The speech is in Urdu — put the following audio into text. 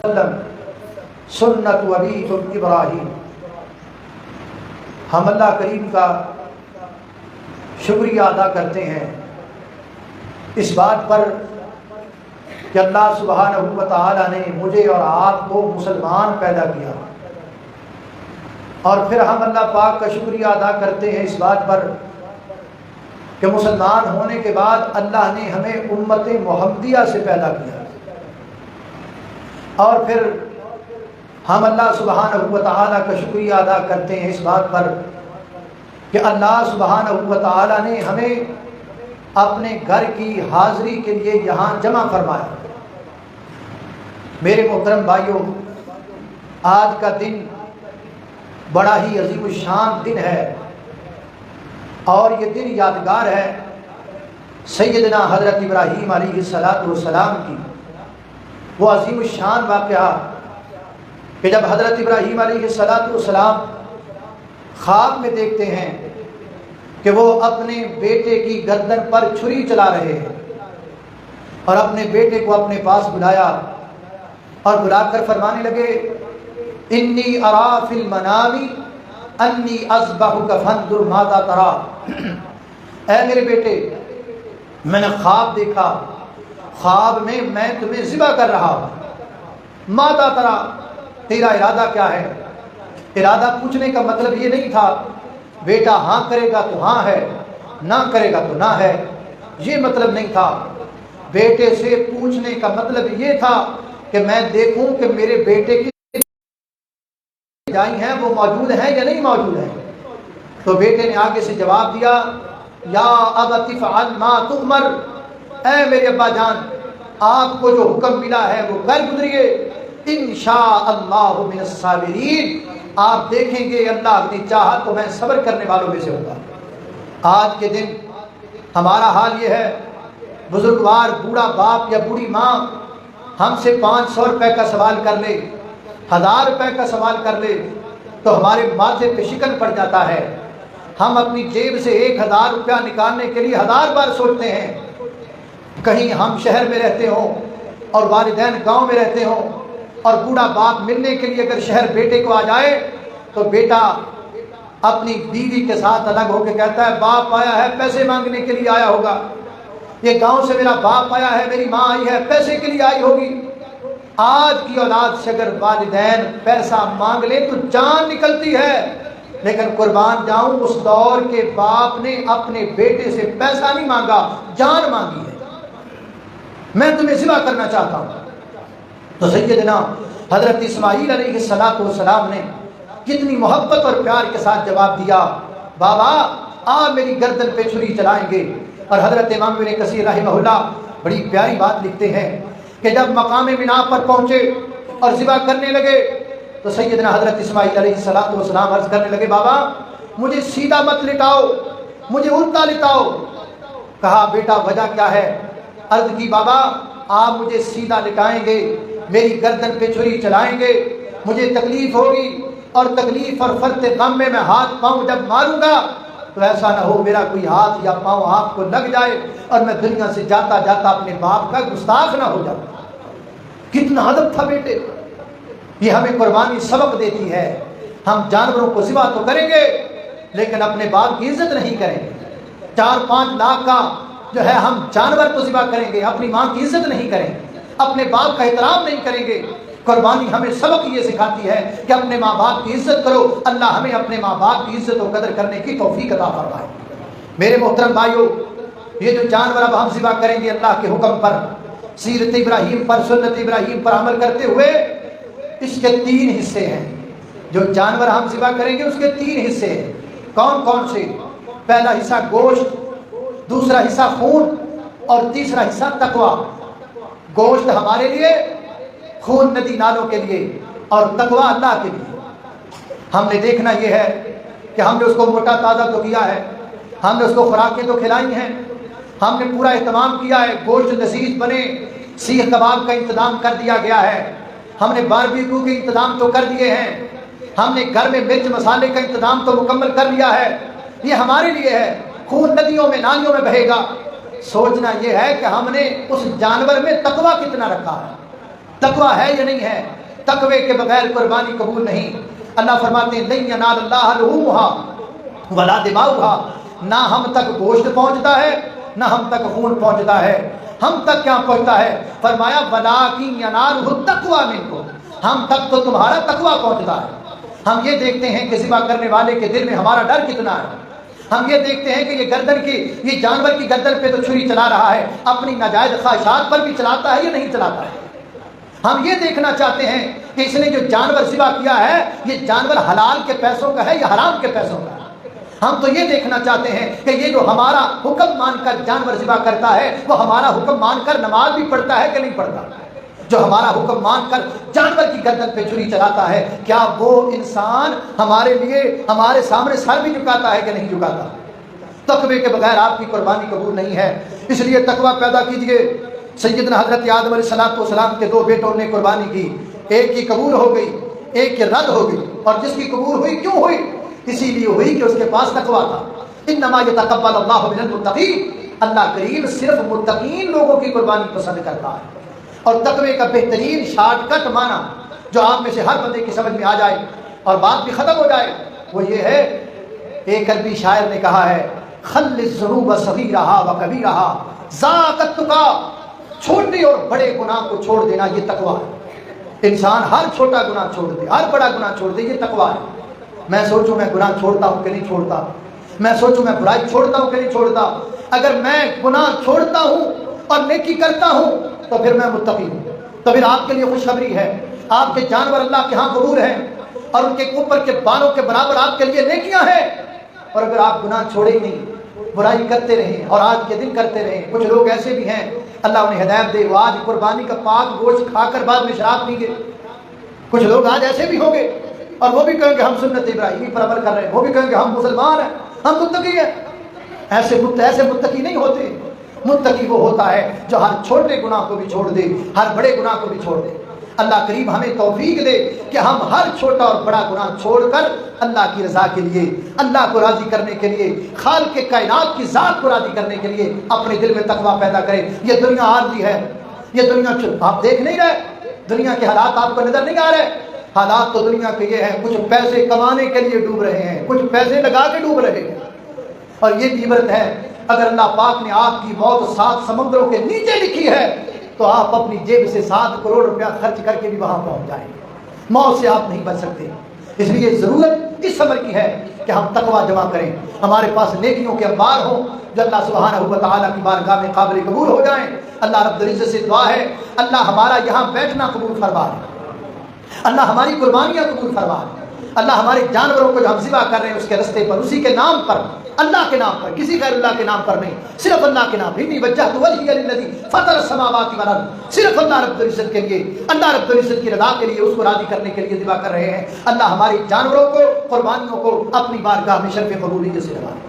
وسلم سنت ابیکم ابراہیم۔ ہم اللہ کریم کا شکریہ ادا کرتے ہیں اس بات پر کہ اللہ سبحانہ و تعالی نے مجھے اور آپ کو مسلمان پیدا کیا، اور پھر ہم اللہ پاک کا شکریہ ادا کرتے ہیں اس بات پر کہ مسلمان ہونے کے بعد اللہ نے ہمیں امت محمدیہ سے پیدا کیا، اور پھر ہم اللہ سبحانہ و تعالی کا شکریہ ادا کرتے ہیں اس بات پر کہ اللہ سبحانہ و تعالی نے ہمیں اپنے گھر کی حاضری کے لیے یہاں جمع فرمایا۔ میرے محترم بھائیوں، آج کا دن بڑا ہی عظیم الشان دن ہے، اور یہ دن یادگار ہے سیدنا حضرت ابراہیم علیہ السلام کی وہ عظیم الشان واقعہ کہ جب حضرت ابراہیم علیہ السلام خواب میں دیکھتے ہیں کہ وہ اپنے بیٹے کی گردن پر چھری چلا رہے ہیں، اور اپنے بیٹے کو اپنے پاس بلایا اور بلا کر فرمانے لگے انی ارا فی المنام انی اذبحک فانظر ماذا تری۔ اے میرے بیٹے، میں نے خواب دیکھا، خواب میں میں تمہیں ذبح کر رہا ہوں، ماذا تری، تیرا ارادہ کیا ہے؟ ارادہ پوچھنے کا مطلب یہ نہیں تھا بیٹا ہاں کرے گا تو ہاں ہے، نہ کرے گا تو نہ ہے، یہ مطلب نہیں تھا۔ بیٹے سے پوچھنے کا مطلب یہ تھا کہ میں دیکھوں کہ میرے بیٹے کی جائیں ہیں وہ موجود ہیں یا نہیں موجود ہیں۔ تو بیٹے نے آگے سے جواب دیا یا ابت افعل ما تؤمر، اے میرے ابا جان، آپ کو جو حکم ملا ہے وہ کر گزریے، انشاء اللہ من الصابرین، آپ دیکھیں گے اللہ نے چاہا تو میں صبر کرنے والوں میں سے ہوگا۔ آج کے دن ہمارا حال یہ ہے، بزرگوار بوڑھا باپ یا بوڑھی ماں ہم سے 500 روپے کا سوال کر لے، 1000 روپے کا سوال کر لے تو ہمارے ماتھے پہ شکن پڑ جاتا ہے۔ ہم اپنی جیب سے 1000 روپیہ نکالنے کے لیے 1000 بار سوچتے ہیں۔ کہیں ہم شہر میں رہتے ہوں اور والدین گاؤں میں رہتے ہوں، اور بوڑھا باپ ملنے کے لیے اگر شہر بیٹے کو آ جائے تو بیٹا اپنی بیوی کے ساتھ الگ ہو کے کہتا ہے باپ آیا ہے پیسے مانگنے کے لیے آیا ہوگا، یہ گاؤں سے میرا باپ آیا ہے، میری ماں آئی ہے پیسے کے لیے آئی ہوگی۔ آج کی اولاد سے اگر والدین پیسہ مانگ لیں تو جان نکلتی ہے، لیکن قربان جاؤں اس دور کے باپ نے اپنے بیٹے سے پیسہ نہیں مانگا، جان مانگی ہے، میں تمہیں ذبح کرنا چاہتا ہوں۔ تو سیدنا حضرت اسماعیل علیہ السلام نے کتنی محبت اور پیار کے ساتھ جواب دیا بابا آپ میری گردن پہ چھری چلائیں گے۔ اور حضرت امام ابن کثیر رحمہ اللہ بڑی پیاری بات لکھتے ہیں کہ جب مقام منا پر پہنچے اور ذبح کرنے لگے تو سیدنا حضرت اسماعیل علیہ السلام عرض کرنے لگے بابا مجھے سیدھا مت لٹاؤ، مجھے الٹا لٹاؤ۔ کہا بیٹا وجہ کیا ہے؟ عرض کی بابا آپ مجھے سیدھا لٹائیں گے، میری گردن پہ چھری چلائیں گے، مجھے تکلیف ہوگی، اور تکلیف اور فرط غم میں ہاتھ پاؤں جب ماروں گا تو ایسا نہ ہو میرا کوئی ہاتھ یا پاؤں آپ کو لگ جائے اور میں دنیا سے جاتا جاتا اپنے باپ کا گستاخ نہ ہو جاؤں۔ کتنا ادب تھا بیٹے، یہ ہمیں قربانی سبق دیتی ہے۔ ہم جانوروں کو ذبح تو کریں گے لیکن اپنے باپ کی عزت نہیں کریں گے۔ 4-5 لاکھ کا جو ہے ہم جانور تو ذبح کریں گے، اپنی ماں کی عزت نہیں کریں گے، اپنے باپ کا احترام نہیں کریں گے۔ قربانی ہمیں سبق یہ سکھاتی ہے کہ اپنے ماں باپ کی عزت کرو۔ اللہ ہمیں اپنے ماں باپ کی عزت و قدر کرنے کی توفیق عطا فرمائے۔ میرے محترم بھائیوں، یہ جو جانور اب ہم ذبح کریں گے اللہ کے حکم پر، سیرت ابراہیم پر، سنت ابراہیم پر عمل کرتے ہوئے، اس کے 3 حصے ہیں۔ جو جانور ہم ذبح کریں گے اس کے 3 حصے ہیں۔ کون کون سے؟ پہلا حصہ گوشت، دوسرا حصہ خون، اور تیسرا حصہ تقوی۔ گوشت ہمارے لیے، خون ندی نالوں کے لیے، اور تقوی اللہ کے لیے۔ ہم نے دیکھنا یہ ہے کہ ہم نے اس کو موٹا تازہ تو کیا ہے، ہم نے اس کو خوراکیں تو کھلائی ہیں، ہم نے پورا اہتمام کیا ہے، گوشت لذیذ بنے، سیخ کباب کا انتظام کر دیا گیا ہے، ہم نے باربیکیو کے انتظام تو کر دیے ہیں، ہم نے گھر میں مرچ مسالے کا انتظام تو مکمل کر لیا ہے۔ یہ ہمارے لیے ہے، خون ندیوں میں نالیوں میں بہے گا۔ سوچنا یہ ہے کہ ہم نے اس جانور میں تقوی کتنا رکھا ہے، تقوی ہے یا نہیں ہے؟ تقوی کے بغیر قربانی قبول نہیں۔ اللہ فرماتے ہیں لن ینال اللہ لحومها ولا دماؤها، نہ ہم تک گوشت پہنچتا ہے نہ ہم تک خون پہنچتا ہے۔ ہم تک کیا پہنچتا ہے؟ فرمایا ولکن ینالہ التقوی منکم، ہم تک تو تمہارا تقوی پہنچتا ہے۔ ہم یہ دیکھتے ہیں کہ ذبح کرنے والے کے دل میں ہمارا ڈر کتنا ہے۔ ہم یہ دیکھتے ہیں کہ یہ گردن کی، یہ جانور کی گردن پہ تو چھری چلا رہا ہے، اپنی ناجائز خواہشات پر بھی چلاتا ہے یا نہیں چلاتا ہے۔ ہم یہ دیکھنا چاہتے ہیں کہ اس نے جو جانور ذبح کیا ہے یہ جانور حلال کے پیسوں کا ہے یا حرام کے پیسوں کا ہے۔ ہم تو یہ دیکھنا چاہتے ہیں کہ یہ جو ہمارا حکم مان کر جانور ذبح کرتا ہے وہ ہمارا حکم مان کر نماز بھی پڑھتا ہے کہ نہیں پڑھتا۔ جو ہمارا حکم مان کر جانور کی گردن پہ چھری چلاتا ہے، کیا وہ انسان ہمارے لیے ہمارے سامنے سر بھی جھکاتا ہے کہ نہیں جھکاتا؟ تقوی کے بغیر آپ کی قربانی قبول نہیں ہے۔ اس لیے تقوی پیدا کیجئے۔ سیدنا حضرت آدم علیہ السلام کے دو بیٹوں نے قربانی کی، ایک کی قبول ہو گئی ایک کی رد ہو گئی، اور جس کی قبول ہوئی کیوں ہوئی؟ اسی لیے ہوئی کہ اس کے پاس تقوی تھا۔ انما یتقبل اللہ من المتقین، اللہ کریم صرف متقین لوگوں کی قربانی پسند کرتا ہے۔ اور تقوی کا بہترین شارٹ کٹ معنی جو آپ میں سے ہر بندے کی سمجھ میں آ جائے اور بات بھی ختم ہو جائے وہ یہ ہے، ایک عربی شاعر نے کہا ہے خل الذنوب صغیرہا و کبیرہا ذاک التقی، چھوٹے اور بڑے گناہ کو چھوڑ دینا یہ تقوی ہے۔ انسان ہر چھوٹا گناہ چھوڑ دے، ہر بڑا گناہ چھوڑ دے، یہ تقوی ہے۔ میں سوچوں میں گناہ چھوڑتا ہوں کہ نہیں چھوڑتا، میں سوچوں میں برائی چھوڑتا ہوں کہ نہیں چھوڑتا۔ اگر میں گناہ چھوڑتا ہوں اور نیکی کرتا ہوں تو پھر میں متقی ہوں۔ تو پھر آپ کے لیے خوشخبری ہے، آپ کے جانور اللہ کے ہاں قبول ہیں اور ان کے اوپر کے بالوں کے برابر آپ کے لیے نیکیاں ہیں۔ اور اگر آپ گناہ چھوڑے ہی نہیں، برائی کرتے رہیں اور آج کے دن کرتے رہیں، کچھ لوگ ایسے بھی ہیں اللہ انہیں ہدایت دے، وہ آج قربانی کا پاک گوشت کھا کر بعد میں شراب پیں گے۔ کچھ لوگ آج ایسے بھی ہوں گے اور وہ بھی کہیں گے ہم سنت ابراہیمی پر عمل کر رہے ہیں، وہ بھی کہیں گے ہم مسلمان ہیں، ہم متقی ہیں۔ ایسے متقی نہیں ہوتے۔ متقی وہ ہوتا ہے جو ہر چھوٹے گناہ کو بھی چھوڑ دے، ہر بڑے گناہ کو بھی چھوڑ دے۔ اللہ کریم ہمیں توفیق دے کہ ہم ہر چھوٹا اور بڑا گناہ چھوڑ کر اللہ کی رضا کے لیے، اللہ کو راضی کرنے کے لیے، خالق کائنات کی ذات کو راضی کرنے کے لیے اپنے دل میں تقوی پیدا کریں۔ یہ دنیا عارضی ہے، یہ دنیا آپ دیکھ نہیں رہے، دنیا کے حالات آپ کو نظر نہیں آ رہے۔ حالات تو دنیا کے یہ ہیں، کچھ پیسے کمانے کے لیے ڈوب رہے ہیں، کچھ پیسے لگا کے ڈوب رہے ہیں۔ اور یہ بھی عبرت ہے، اگر اللہ پاک نے آپ کی موت 7 سمندروں کے نیچے لکھی ہے تو آپ اپنی جیب سے 7 کروڑ روپیہ خرچ کر کے بھی وہاں پہنچ جائیں گے۔ موت سے آپ نہیں بچ سکتے۔ اس لیے ضرورت اس عمر کی ہے کہ ہم تقوی جمع کریں، ہمارے پاس نیکیوں کے انبار ہوں جو اللہ سبحانہ و تعالیٰ کی بارگاہ میں قابل قبول ہو جائیں۔ اللہ رب العزت سے دعا ہے اللہ ہمارا یہاں بیٹھنا قبول فرما لے، اللہ ہماری قربانیاں قبول فرما لے، اللہ ہمارے جانوروں کو جو ہم ذبح کر رہے ہیں اس کے رستے پر، اسی کے نام پر، اللہ کے نام پر، کسی غیر اللہ کے نام پر نہیں، صرف اللہ کے نام۔ انی وجہت وجہی للذی فطر السماوات والارض، صرف اللہ رب العزت کے لیے، اللہ رب العزت کی رضا کے لیے، اس کو راضی کرنے کے لیے ذبح کر رہے ہیں۔ اللہ ہماری جانوروں کو، قربانیوں کو اپنی بارگاہ میں شرف قبولیت سے نوازے۔